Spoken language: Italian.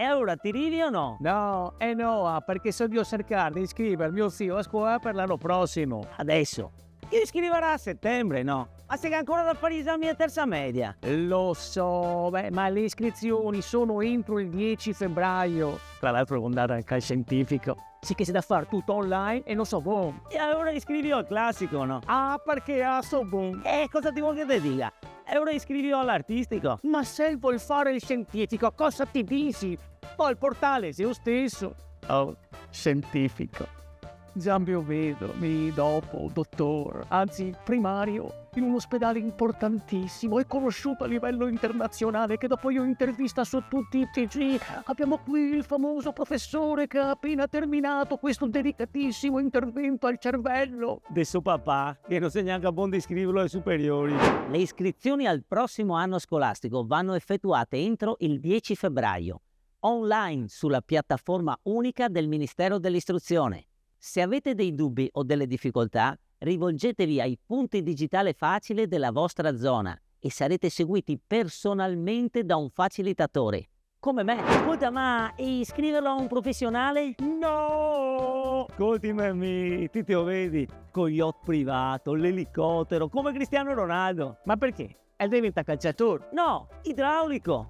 E ora ti ridi o no? No, no, perché so di cercare di iscrivere mio figlio a scuola per l'anno prossimo. Adesso. Ti iscriverà a settembre, no? Ma sei ancora da fare esami a terza media. Lo so, ma le iscrizioni sono entro il 10 febbraio. Tra l'altro devo andare anche al scientifico. Sì che c'è da fare tutto online e non so buon. E allora iscrivi al classico, no? Ah, perché so buon. Cosa ti vuoi che ti dica? E ora iscrivi all'artistico. Ma se vuoi fare il scientifico, cosa ti dici? Poi il portale sei io stesso. Oh, scientifico. Già mi vedo, dopo, dottor, anzi primario, in un ospedale importantissimo e conosciuto a livello internazionale, che dopo io intervista su tutti i TG. Abbiamo qui il famoso professore che ha appena terminato questo delicatissimo intervento al cervello. Adesso papà, che non sei neanche a buon di iscriverlo ai superiori. Le iscrizioni al prossimo anno scolastico vanno effettuate entro il 10 febbraio, online sulla piattaforma unica del Ministero dell'Istruzione. Se avete dei dubbi o delle difficoltà, rivolgetevi ai punti digitale facile della vostra zona e sarete seguiti personalmente da un facilitatore, come me. Ascolta, ma iscriverlo a un professionale? No! Ascolti, mamma, ti te lo vedi con gli yacht privato, l'elicottero, come Cristiano Ronaldo. Ma perché? E diventa calciatore? No, idraulico.